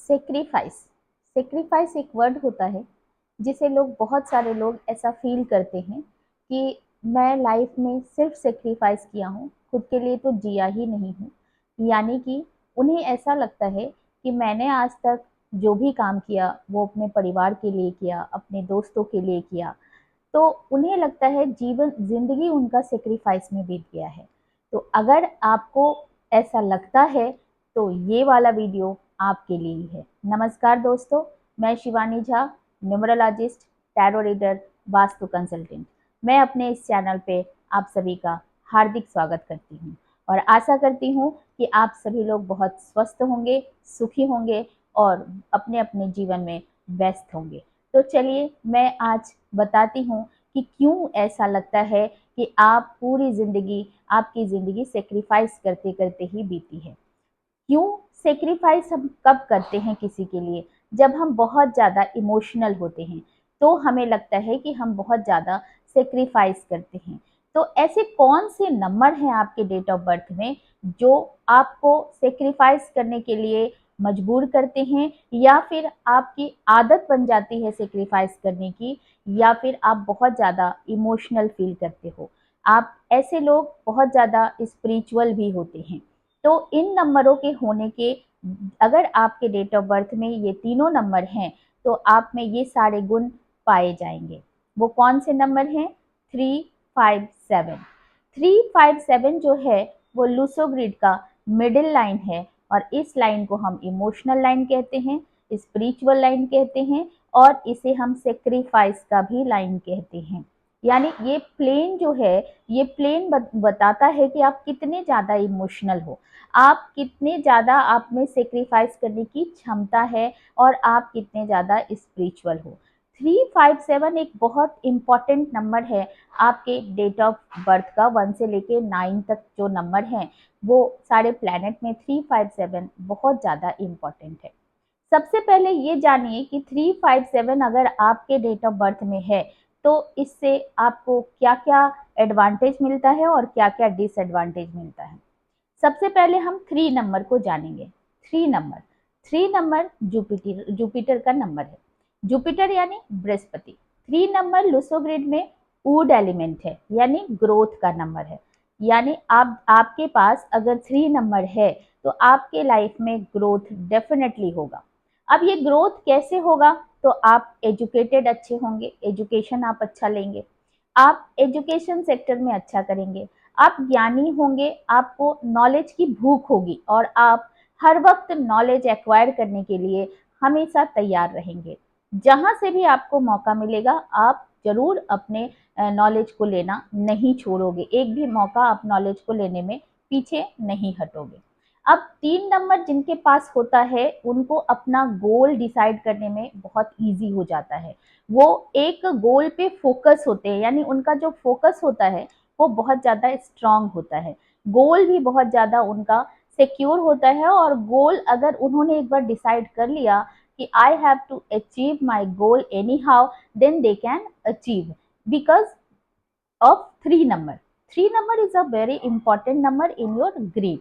Sacrifice sacrifice एक word होता है जिसे लोग बहुत सारे लोग ऐसा फील करते हैं कि मैं लाइफ में सिर्फ सेक्रीफाइस किया हूँ, खुद के लिए तो जिया ही नहीं हूँ। यानी कि उन्हें ऐसा लगता है कि मैंने आज तक जो भी काम किया वो अपने परिवार के लिए किया, अपने दोस्तों के लिए किया, तो उन्हें लगता है जीवन जिंदगी उनका सेक्रीफाइस में बीत गया है। तो अगर आपको ऐसा लगता है तो ये वाला वीडियो आपके लिए ही है। नमस्कार दोस्तों, मैं Shivani Jha, numerologist, tarot reader, vastu consultant. मैं अपने इस चैनल पे आप सभी का हार्दिक स्वागत करती हूँ और आशा करती हूँ कि आप सभी लोग बहुत स्वस्थ होंगे, सुखी होंगे और अपने अपने जीवन में व्यस्त होंगे। तो चलिए मैं आज बताती हूँ कि क्यों ऐसा लगता है कि आप पूरी ज़िंदगी आपकी ज़िंदगी सेक्रीफाइस करते करते ही बीती है। क्यों सेक्रीफाइस हम कब करते हैं किसी के लिए? जब हम बहुत ज़्यादा इमोशनल होते हैं तो हमें लगता है कि हम बहुत ज़्यादा सेक्रीफाइस करते हैं। तो ऐसे कौन से नंबर हैं आपके डेट ऑफ बर्थ में जो आपको सेक्रीफाइस करने के लिए मजबूर करते हैं, या फिर आपकी आदत बन जाती है सेक्रीफाइस करने की, या फिर आप बहुत ज़्यादा इमोशनल फील करते हो? आप ऐसे लोग बहुत ज़्यादा स्पिरिचुअल भी होते हैं। तो इन नंबरों के होने के, अगर आपके डेट ऑफ बर्थ में ये तीनों नंबर हैं तो आप में ये सारे गुण पाए जाएंगे। वो कौन से नंबर हैं? 357। 357 जो है वो लूसो ग्रिड का मिडिल लाइन है और इस लाइन को हम इमोशनल लाइन कहते हैं, स्पिरिचुअल लाइन कहते हैं और इसे हम सेक्रीफाइस का भी लाइन कहते हैं। यानी ये प्लेन जो है, ये प्लेन बताता है कि आप कितने ज़्यादा इमोशनल हो, आप कितने ज़्यादा आप में सेक्रीफाइस करने की क्षमता है और आप कितने ज़्यादा स्पिरिचुअल हो। 357 एक बहुत इम्पॉर्टेंट नंबर है आपके डेट ऑफ बर्थ का। 1 से लेके 9 तक जो नंबर हैं वो सारे प्लैनेट में 357 बहुत ज़्यादा इम्पॉर्टेंट है। सबसे पहले ये जानिए कि 357 अगर आपके डेट ऑफ बर्थ में है तो इससे आपको क्या क्या एडवांटेज मिलता है और क्या क्या डिसएडवांटेज मिलता है। सबसे पहले हम 3 नंबर को जानेंगे। 3 नंबर जुपिटर जुपिटर का नंबर है। जुपिटर यानी बृहस्पति। 3 नंबर लूसो ग्रिड में वुड एलिमेंट है यानी ग्रोथ का नंबर है। यानी आप आपके पास अगर 3 नंबर है तो आपके लाइफ में ग्रोथ डेफिनेटली होगा। अब ये ग्रोथ कैसे होगा? तो आप एजुकेटेड अच्छे होंगे, एजुकेशन आप अच्छा लेंगे, आप एजुकेशन सेक्टर में अच्छा करेंगे, आप ज्ञानी होंगे, आपको नॉलेज की भूख होगी और आप हर वक्त नॉलेज एक्वायर करने के लिए हमेशा तैयार रहेंगे। जहाँ से भी आपको मौका मिलेगा आप जरूर अपने नॉलेज को लेना नहीं छोड़ोगे, एक भी मौका आप नॉलेज को लेने में पीछे नहीं हटोगे। अब 3 नंबर जिनके पास होता है उनको अपना गोल डिसाइड करने में बहुत ईजी हो जाता है। वो एक गोल पे फोकस होते हैं, यानी उनका जो फोकस होता है वो बहुत ज़्यादा स्ट्रांग होता है। गोल भी बहुत ज़्यादा उनका सिक्योर होता है और गोल अगर उन्होंने एक बार डिसाइड कर लिया कि I have to achieve my goal anyhow, then they can achieve because of 3 number. 3 number is a very important number in your grid.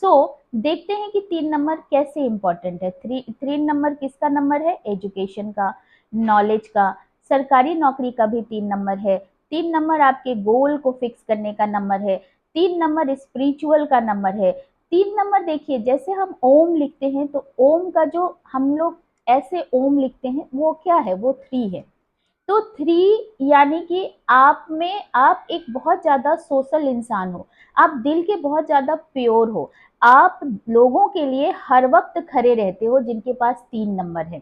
So देखते हैं कि 3 नंबर कैसे इंपॉर्टेंट है। 3 नंबर किसका नंबर है? एजुकेशन का, नॉलेज का, सरकारी नौकरी का भी 3 नंबर है। 3 नंबर आपके गोल को फिक्स करने का नंबर है। 3 नंबर स्पिरिचुअल का नंबर है। 3 नंबर देखिए, जैसे हम ओम लिखते हैं तो ओम का जो हम लोग ऐसे ओम लिखते हैं वो क्या है? वो 3 है। तो 3 यानी कि आप में आप एक बहुत ज़्यादा सोशल इंसान हो, आप दिल के बहुत ज़्यादा प्योर हो, आप लोगों के लिए हर वक्त खड़े रहते हो जिनके पास 3 नंबर है।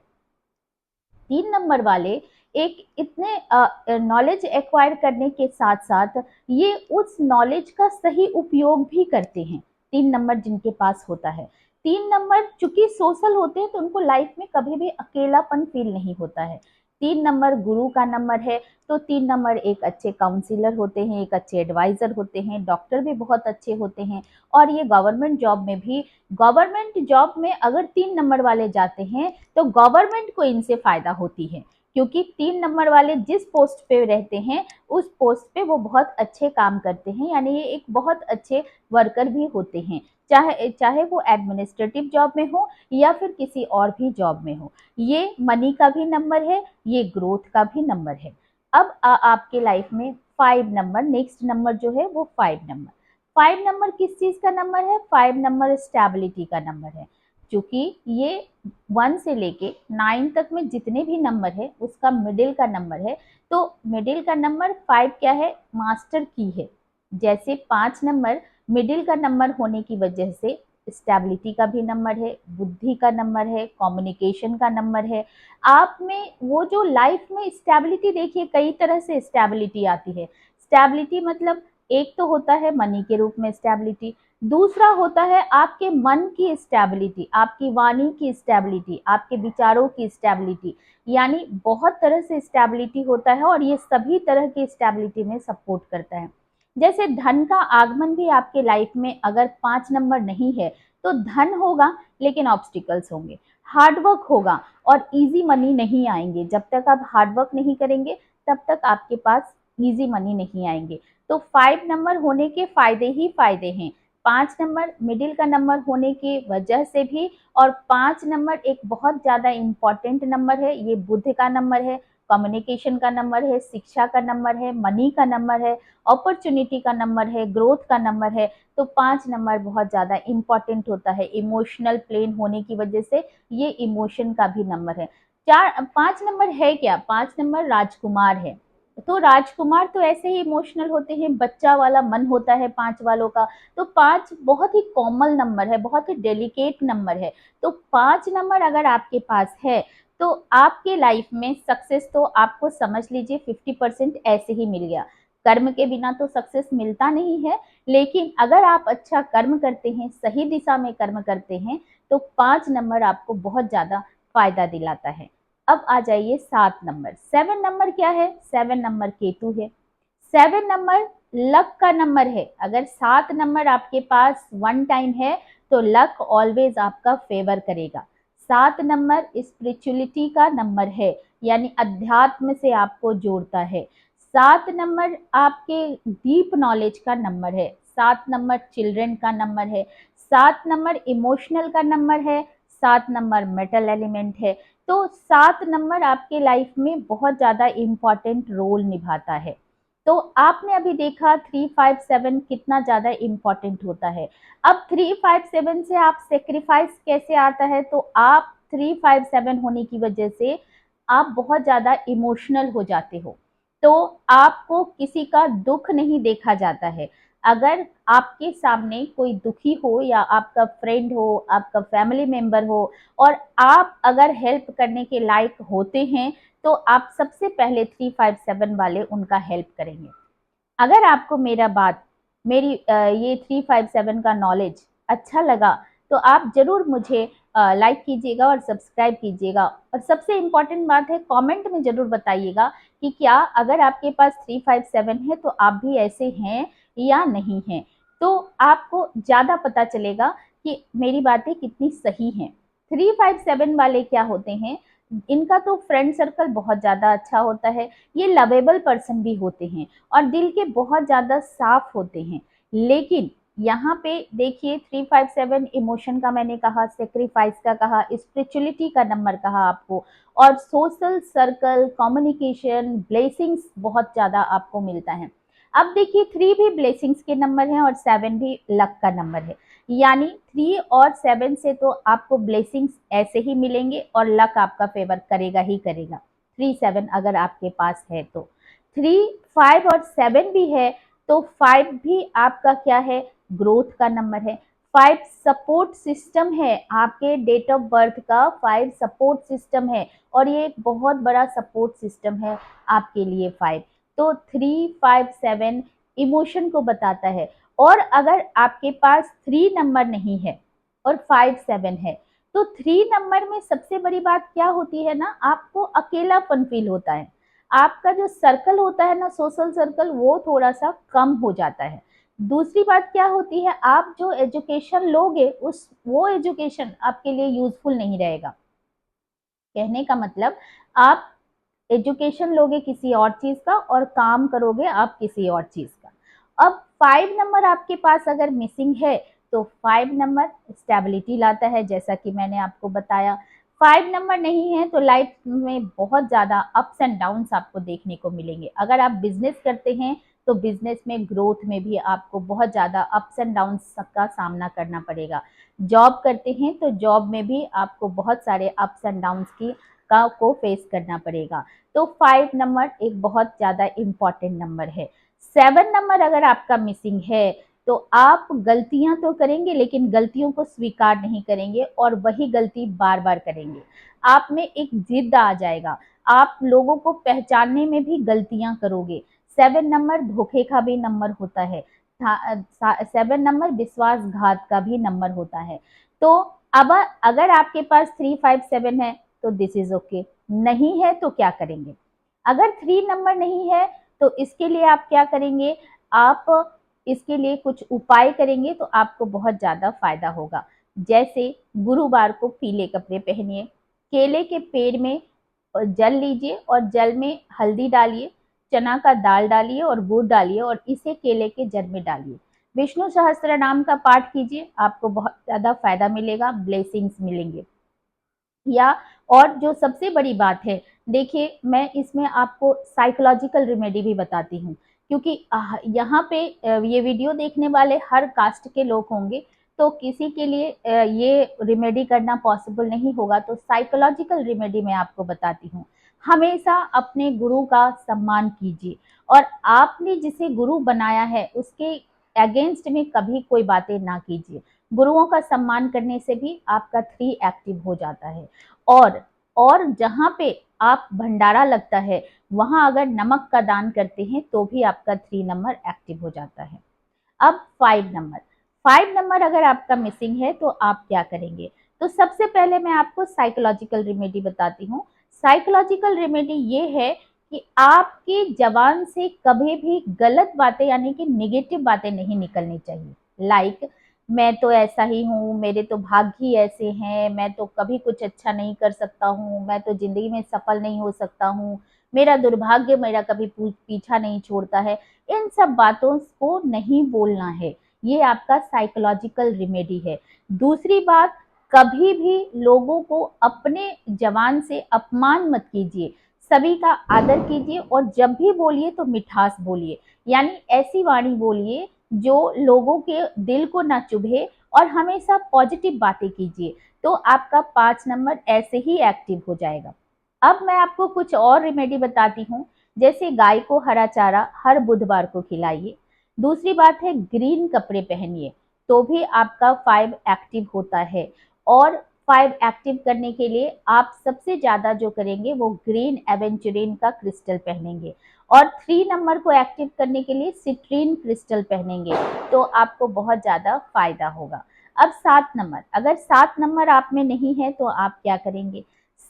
3 नंबर वाले एक इतने नॉलेज एक्वायर करने के साथ साथ ये उस नॉलेज का सही उपयोग भी करते हैं। 3 नंबर जिनके पास होता है, 3 नंबर चूंकि सोशल होते हैं तो उनको लाइफ में कभी भी अकेलापन फील नहीं होता है। 3 नंबर गुरु का नंबर है, तो 3 नंबर एक अच्छे काउंसिलर होते हैं, एक अच्छे एडवाइजर होते हैं, डॉक्टर भी बहुत अच्छे होते हैं और ये गवर्नमेंट जॉब में भी, गवर्नमेंट जॉब में अगर 3 नंबर वाले जाते हैं तो गवर्नमेंट को इनसे फायदा होती है क्योंकि 3 नंबर वाले जिस पोस्ट पे रहते हैं उस पोस्ट पे वो बहुत अच्छे काम करते हैं, यानी ये एक बहुत अच्छे वर्कर भी होते हैं, चाहे चाहे वो एडमिनिस्ट्रेटिव जॉब में हो या फिर किसी और भी जॉब में हो। ये मनी का भी नंबर है, ये ग्रोथ का भी नंबर है। अब आपके लाइफ में 5 नंबर, नेक्स्ट नंबर जो है वो 5 नंबर। 5 नंबर किस चीज का नंबर है? 5 नंबर स्टेबिलिटी का नंबर है। क्योंकि ये 1 से लेके 9 तक में जितने भी नंबर है उसका मिडिल का नंबर है। तो मिडिल का नंबर 5 क्या है? मास्टर की है। जैसे 5 नंबर मिडिल का नंबर होने की वजह से स्टेबिलिटी का भी नंबर है, बुद्धि का नंबर है, कम्युनिकेशन का नंबर है। आप में वो जो लाइफ में स्टेबिलिटी, देखिए कई तरह से स्टेबिलिटी आती है। स्टेबिलिटी मतलब एक तो होता है मनी के रूप में स्टेबिलिटी, दूसरा होता है आपके मन की स्टेबिलिटी, आपकी वाणी की स्टेबिलिटी, आपके विचारों की स्टेबिलिटी। यानी बहुत तरह से स्टेबिलिटी होता है और ये सभी तरह की स्टेबिलिटी में सपोर्ट करता है। जैसे धन का आगमन भी आपके लाइफ में अगर 5 नंबर नहीं है तो धन होगा लेकिन ऑब्स्टिकल्स होंगे, हार्डवर्क होगा और इजी मनी नहीं आएंगे। जब तक आप हार्डवर्क नहीं करेंगे तब तक आपके पास इजी मनी नहीं आएंगे। तो 5 नंबर होने के फायदे ही फायदे हैं। 5 नंबर मिडिल का नंबर होने की वजह से भी, और 5 नंबर एक बहुत ज्यादा इम्पोर्टेंट नंबर है। ये बुद्ध का नंबर है, कम्युनिकेशन का नंबर है, शिक्षा का नंबर है, मनी का नंबर है, अपॉर्चुनिटी का नंबर है, ग्रोथ का नंबर है। तो 5 नंबर बहुत ज्यादा इंपॉर्टेंट होता है इमोशनल प्लेन होने की वजह से। ये इमोशन का भी नंबर है। 5 नंबर है क्या? 5 नंबर राजकुमार है। तो राजकुमार तो ऐसे ही इमोशनल होते हैं, बच्चा वाला मन होता है 5 वालों का। तो 5 बहुत ही कॉमन नंबर है, बहुत ही डेलिकेट नंबर है। तो 5 नंबर अगर आपके पास है तो आपके लाइफ में सक्सेस तो आपको समझ लीजिए 50% ऐसे ही मिल गया। कर्म के बिना तो सक्सेस मिलता नहीं है, लेकिन अगर आप अच्छा कर्म करते हैं, सही दिशा में कर्म करते हैं, तो 5 नंबर आपको बहुत ज्यादा फायदा दिलाता है। अब आ जाइए 7 नंबर। 7 नंबर क्या है? 7 नंबर केतु है। 7 नंबर लक का नंबर है। अगर 7 नंबर आपके पास 1 टाइम है तो लक ऑलवेज आपका फेवर करेगा। 7 नंबर स्पिरिचुअलिटी का नंबर है, यानी अध्यात्म से आपको जोड़ता है। 7 नंबर आपके डीप नॉलेज का नंबर है। 7 नंबर चिल्ड्रन का नंबर है। 7 नंबर इमोशनल का नंबर है। 7 नंबर मेटल एलिमेंट है। तो 7 नंबर आपके लाइफ में बहुत ज्यादा इम्पोर्टेंट रोल निभाता है। तो आपने अभी देखा 3, 5, 7 कितना ज्यादा इम्पोर्टेंट होता है। अब 3, 5, 7 से आप सेक्रीफाइस कैसे आता है? तो आप 3, 5, 7 होने की वजह से आप बहुत ज्यादा इमोशनल हो जाते हो। तो आपको किसी का दुख नहीं देखा जाता है। अगर आपके सामने कोई दुखी हो या आपका फ्रेंड हो, आपका फैमिली मेंबर हो, और आप अगर हेल्प करने के लायक होते हैं तो आप सबसे पहले 3, 5, 7 वाले उनका हेल्प करेंगे। अगर आपको मेरी ये 3, 5, 7 का नॉलेज अच्छा लगा तो आप जरूर मुझे लाइक कीजिएगा और सब्सक्राइब कीजिएगा। और सबसे इम्पोर्टेंट बात है, कमेंट में जरूर बताइएगा कि क्या अगर आपके पास 3, 5, 7 है तो आप भी ऐसे हैं या नहीं हैं। तो आपको ज़्यादा पता चलेगा कि मेरी बातें कितनी सही हैं। 3, 5, 7 वाले क्या होते हैं? इनका तो फ्रेंड सर्कल बहुत ज़्यादा अच्छा होता है। ये लवेबल पर्सन भी होते हैं और दिल के बहुत ज़्यादा साफ होते हैं। लेकिन यहाँ पे देखिए 3, 5, 7 इमोशन का मैंने कहा, सेक्रीफाइस का कहा, स्पिरिचुअलिटी का नंबर कहा आपको, और सोशल सर्कल, कम्युनिकेशन, ब्लेसिंग्स बहुत ज़्यादा आपको मिलता है। अब देखिए 3 भी ब्लेसिंग्स के नंबर हैं और 7 भी लक का नंबर है। यानी 3 और 7 से तो आपको ब्लेसिंग्स ऐसे ही मिलेंगे और लक आपका फेवर करेगा ही करेगा। 3, 7 अगर आपके पास है तो 3, 5 और 7 भी है तो 5 भी आपका क्या है? ग्रोथ का नंबर है। 5 सपोर्ट सिस्टम है, आपके डेट ऑफ बर्थ का 5 सपोर्ट सिस्टम है और ये एक बहुत बड़ा सपोर्ट सिस्टम है आपके लिए 5। तो 3, 5, 7 इमोशन को बताता है। और अगर आपके पास 3 नंबर नहीं है और 5, 7 है तो 3 नंबर में सबसे बड़ी बात क्या होती है ना, आपको अकेलापन फील होता है। आपका जो सर्कल होता है ना, सोशल सर्कल, वो थोड़ा सा कम हो जाता है। दूसरी बात क्या होती है, आप जो एजुकेशन लोगे उस वो एजुकेशन आपके लिए यूजफुल नहीं रहेगा। कहने का मतलब, आप एजुकेशन लोगे किसी और चीज का और काम करोगे आप किसी और चीज का। अब 5 नंबर आपके पास अगर मिसिंग है तो 5 नंबर स्टेबिलिटी लाता है, जैसा कि मैंने आपको बताया। 5 नंबर नहीं है तो लाइफ में बहुत ज्यादा अप्स एंड डाउन्स आपको देखने को मिलेंगे। अगर आप बिजनेस करते हैं तो बिजनेस में ग्रोथ में भी आपको बहुत ज्यादा अप्स एंड डाउन्स का सामना करना पड़ेगा। जॉब करते हैं तो जॉब में भी आपको बहुत सारे अप्स एंड डाउन्स की को फेस करना पड़ेगा। तो 5 नंबर एक बहुत ज्यादा इंपॉर्टेंट नंबर है। 7 नंबर अगर आपका मिसिंग है तो आप गलतियां तो करेंगे लेकिन गलतियों को स्वीकार नहीं करेंगे और वही गलती बार बार करेंगे। आप में एक जिद आ जाएगा, आप लोगों को पहचानने में भी गलतियां करोगे। 7 नंबर धोखे का भी नंबर होता है। 7 नंबर विश्वासघात का भी नंबर होता है। तो अब अगर आपके पास 3, 5, 7 है तो दिस इज ओके, नहीं है तो क्या करेंगे? अगर 3 नंबर नहीं है तो इसके लिए आप क्या करेंगे? आप इसके लिए कुछ उपाय करेंगे तो आपको बहुत ज्यादा फायदा होगा। जैसे गुरुवार को पीले कपड़े पहनिए, केले के पेड़ में जल लीजिए और जल में हल्दी डालिए, चना का दाल डालिए और गुड़ डालिए और इसे केले के जल में डालिए। विष्णु सहस्त्र नाम का पाठ कीजिए, आपको बहुत ज्यादा फायदा मिलेगा, ब्लेसिंग्स मिलेंगे। या और जो सबसे बड़ी बात है, देखिए मैं इसमें आपको साइकोलॉजिकल रेमेडी भी बताती हूँ, क्योंकि यहाँ पे ये वीडियो देखने वाले हर कास्ट के लोग होंगे, तो किसी के लिए ये रेमेडी करना पॉसिबल नहीं होगा। तो साइकोलॉजिकल रेमेडी मैं आपको बताती हूँ। हमेशा अपने गुरु का सम्मान कीजिए और आपने जिसे गुरु बनाया है उसके अगेंस्ट में कभी कोई बातें ना कीजिए। गुरुओं का सम्मान करने से भी आपका 3 एक्टिव हो जाता है। और और जहाँ पे आप भंडारा लगता है वहां अगर नमक का दान करते हैं तो भी आपका 3 नंबर एक्टिव हो जाता है। अब 5 नंबर, 5 नंबर अगर आपका मिसिंग है तो आप क्या करेंगे? तो सबसे पहले मैं आपको साइकोलॉजिकल रेमेडी बताती हूँ। साइकोलॉजिकल रेमेडी ये है कि आपकी जबान से कभी भी गलत बातें यानी कि निगेटिव बातें नहीं निकलनी चाहिए। लाइक मैं तो ऐसा ही हूँ, मेरे तो भाग्य ही ऐसे हैं, मैं तो कभी कुछ अच्छा नहीं कर सकता हूँ, मैं तो जिंदगी में सफल नहीं हो सकता हूँ, मेरा दुर्भाग्य मेरा कभी पीछा नहीं छोड़ता है। इन सब बातों को नहीं बोलना है, ये आपका साइकोलॉजिकल रेमेडी है। दूसरी बात, कभी भी लोगों को अपने जबान से अपमान मत कीजिए, सभी का आदर कीजिए और जब भी बोलिए तो मिठास बोलिए, यानी ऐसी वाणी बोलिए जो लोगों के दिल को ना चुभे और हमेशा पॉजिटिव बातें कीजिए। तो आपका 5 नंबर ऐसे ही एक्टिव हो जाएगा। अब मैं आपको कुछ और रेमेडी बताती हूँ। जैसे गाय को हरा चारा हर बुधवार को खिलाइए। दूसरी बात है ग्रीन कपड़े पहनिए, तो भी आपका 5 एक्टिव होता है। और 5 एक्टिव करने के लिए आप सबसे ज्यादा जो करेंगे वो ग्रीन एवेंचुरिन का क्रिस्टल पहनेंगे। और 3 नंबर को एक्टिव करने के लिए सिट्रीन क्रिस्टल पहनेंगे, तो आपको बहुत ज्यादा फायदा होगा। अब 7 नंबर, अगर 7 नंबर आप में नहीं है तो आप क्या करेंगे?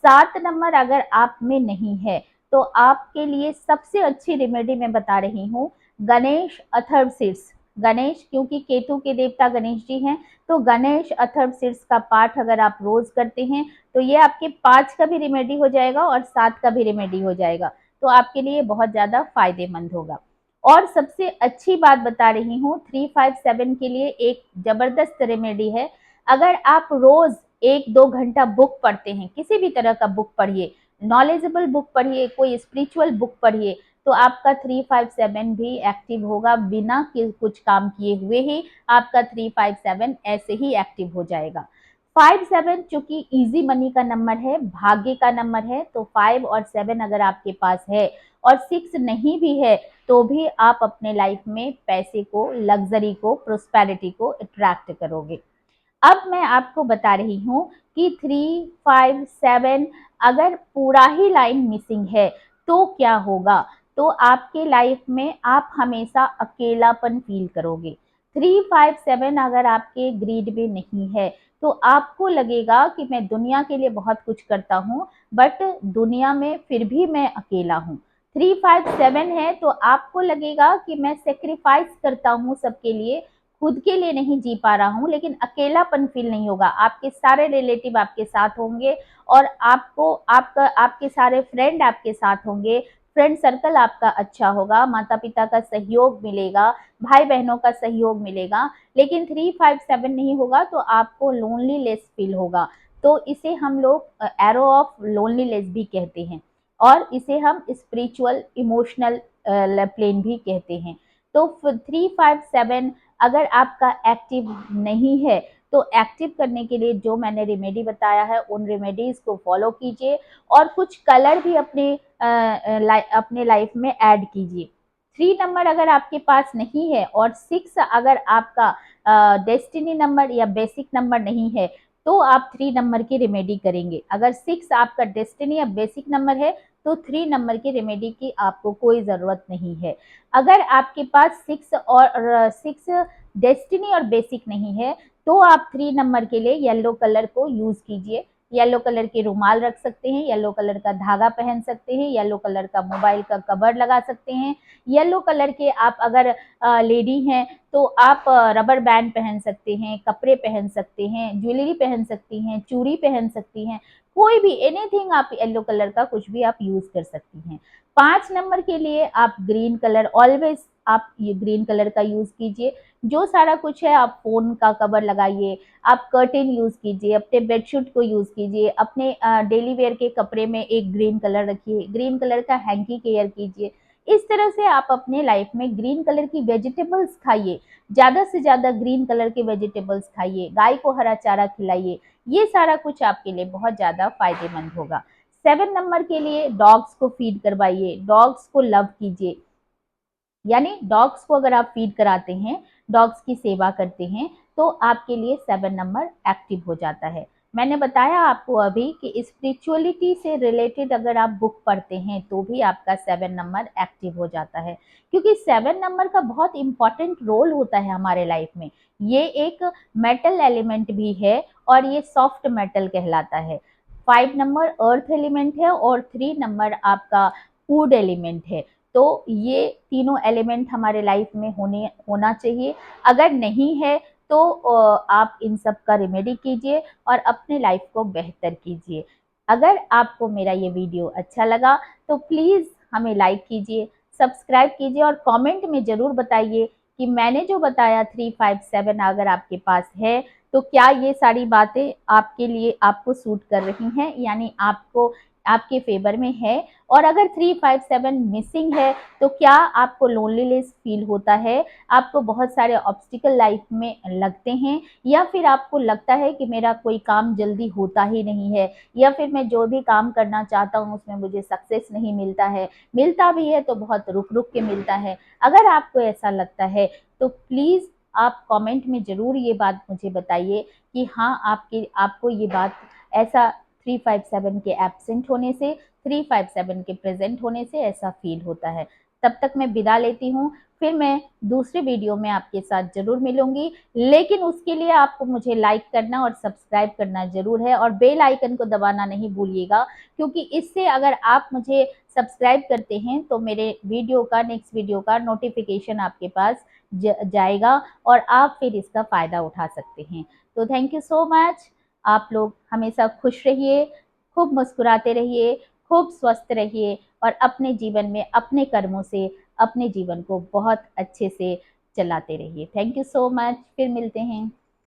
7 नंबर अगर आप में नहीं है तो आपके लिए सबसे अच्छी रेमेडी मैं बता रही हूँ, गणेश अथर्व शीर्ष। गणेश, क्योंकि केतु के देवता गणेश जी हैं, तो गणेश अथर्व शीर्ष का पाठ अगर आप रोज करते हैं तो ये आपके 5 का भी रेमेडी हो जाएगा और 7 का भी रेमेडी हो जाएगा। तो आपके लिए बहुत ज्यादा फायदेमंद होगा। और सबसे अच्छी बात बता रही हूँ, 3, 5, 7 के लिए एक जबरदस्त रेमेडी है। अगर आप रोज 1-2 घंटा बुक पढ़ते हैं, किसी भी तरह का बुक पढ़िए, नॉलेजेबल बुक पढ़िए, कोई स्पिरिचुअल बुक पढ़िए, तो आपका 3, 5, 7 भी एक्टिव होगा। बिना कुछ काम किए हुए ही आपका 3, 5, 7 ऐसे ही एक्टिव हो जाएगा। 5, 7 चूंकि इजी मनी का नंबर है, भाग्य का नंबर है, तो 5 और 7 अगर आपके पास है और 6 नहीं भी है तो भी आप अपने लाइफ में पैसे को, लग्जरी को, प्रोस्पेरिटी को अट्रैक्ट करोगे। अब मैं आपको बता रही हूँ कि 3, 5, 7 अगर पूरा ही लाइन मिसिंग है तो क्या होगा? तो आपके लाइफ में आप हमेशा अकेलापन फील करोगे। 3, 5, 7 अगर आपके ग्रीड में नहीं है तो आपको लगेगा कि मैं दुनिया के लिए बहुत कुछ करता हूँ बट दुनिया में फिर भी मैं अकेला हूँ। 3, 5, 7 है तो आपको लगेगा कि मैं सेक्रीफाइस करता हूँ सबके लिए, खुद के लिए नहीं जी पा रहा हूँ, लेकिन अकेलापन फील नहीं होगा। आपके सारे रिलेटिव आपके साथ होंगे और आपको आपका आपके सारे फ्रेंड आपके साथ होंगे, फ्रेंड सर्कल आपका अच्छा होगा, माता पिता का सहयोग मिलेगा, भाई बहनों का सहयोग मिलेगा। लेकिन 357 नहीं होगा तो आपको लोनलीनेस फील होगा। तो इसे हम लोग एरो ऑफ लोनलीनेस भी कहते हैं और इसे हम स्पिरिचुअल इमोशनल प्लेन भी कहते हैं। तो 357 अगर आपका एक्टिव नहीं है तो एक्टिव करने के लिए जो मैंने रेमेडी बताया है उन रेमेडीज को फॉलो कीजिए और कुछ कलर भी अपने लाइफ में ऐड कीजिए। 3 नंबर अगर आपके पास नहीं है और 6 अगर आपका डेस्टिनी नंबर या बेसिक नंबर नहीं है तो आप 3 नंबर की रेमेडी करेंगे। अगर 6 आपका डेस्टिनी या बेसिक नंबर है तो 3 नंबर की रेमेडी की आपको कोई ज़रूरत नहीं है। अगर आपके पास 6 डेस्टिनी और बेसिक नहीं है तो आप 3 नंबर के लिए येलो कलर को यूज़ कीजिए। येलो कलर के रुमाल रख सकते हैं, येलो कलर का धागा पहन सकते हैं, येलो कलर का मोबाइल का कवर लगा सकते हैं। येलो कलर के आप अगर लेडी हैं तो आप रबर बैंड पहन सकते हैं, कपड़े पहन सकते हैं, ज्वेलरी पहन सकती हैं, चूड़ी पहन सकती हैं, कोई भी एनीथिंग आप येलो कलर का कुछ भी आप यूज कर सकती हैं। 5 नंबर के लिए आप ग्रीन कलर ऑलवेज आप ये ग्रीन कलर का यूज कीजिए। जो सारा कुछ है आप फोन का कवर लगाइए, आप कर्टेन यूज कीजिए, अपने बेडशीट को यूज कीजिए, अपने डेली वेयर के कपड़े में एक ग्रीन कलर रखिए, ग्रीन कलर का हैंकी केयर कीजिए। इस तरह से आप अपने लाइफ में ग्रीन कलर की वेजिटेबल्स खाइए, ज्यादा से ज्यादा ग्रीन कलर के वेजिटेबल्स खाइए, गाय को हरा चारा खिलाइए। ये सारा कुछ आपके लिए बहुत ज्यादा फायदेमंद होगा। 7 नंबर के लिए डॉग्स को फीड करवाइए, डॉग्स को लव कीजिए। यानी डॉग्स को अगर आप फीड कराते हैं, डॉग्स की सेवा करते हैं तो आपके लिए 7 नंबर एक्टिव हो जाता है। मैंने बताया आपको अभी कि स्पिरिचुअलिटी से रिलेटेड अगर आप बुक पढ़ते हैं तो भी आपका 7 नंबर एक्टिव हो जाता है, क्योंकि 7 नंबर का बहुत इंपॉर्टेंट रोल होता है हमारे लाइफ में। ये एक मेटल एलिमेंट भी है और ये सॉफ्ट मेटल कहलाता है। 5 नंबर अर्थ एलिमेंट है और 3 नंबर आपका फूड एलिमेंट है। तो ये तीनों एलिमेंट हमारे लाइफ में होना चाहिए। अगर नहीं है तो आप इन सब का रेमेडी कीजिए और अपने लाइफ को बेहतर कीजिए। अगर आपको मेरा ये वीडियो अच्छा लगा तो प्लीज़ हमें लाइक कीजिए, सब्सक्राइब कीजिए और कमेंट में ज़रूर बताइए कि मैंने जो बताया 357 अगर आपके पास है तो क्या ये सारी बातें आपके लिए आपको सूट कर रही हैं, यानी आपको आपके फेवर में है। और अगर 357 मिसिंग है तो क्या आपको लोनलीनेस फील होता है, आपको बहुत सारे ऑब्स्टिकल लाइफ में लगते हैं, या फिर आपको लगता है कि मेरा कोई काम जल्दी होता ही नहीं है, या फिर मैं जो भी काम करना चाहता हूँ उसमें मुझे सक्सेस नहीं मिलता है, मिलता भी है तो बहुत रुक रुक के मिलता है। अगर आपको ऐसा लगता है तो प्लीज़ आप कमेंट में ज़रूर ये बात मुझे बताइए कि हाँ आपको ये बात ऐसा 357 के एब्सेंट होने से, 357 के प्रेजेंट होने से ऐसा फील होता है। तब तक मैं विदा लेती हूँ, फिर मैं दूसरे वीडियो में आपके साथ ज़रूर मिलूंगी। लेकिन उसके लिए आपको मुझे लाइक करना और सब्सक्राइब करना ज़रूर है और बेल आइकन को दबाना नहीं भूलिएगा, क्योंकि इससे अगर आप मुझे सब्सक्राइब करते हैं तो मेरे नेक्स्ट वीडियो का नोटिफिकेशन आपके पास जाएगा और आप फिर इसका फ़ायदा उठा सकते हैं। तो थैंक यू सो मच। आप लोग हमेशा खुश रहिए, खूब मुस्कुराते रहिए, खूब स्वस्थ रहिए और अपने जीवन में अपने कर्मों से अपने जीवन को बहुत अच्छे से चलाते रहिए। Thank you so much. फिर मिलते हैं।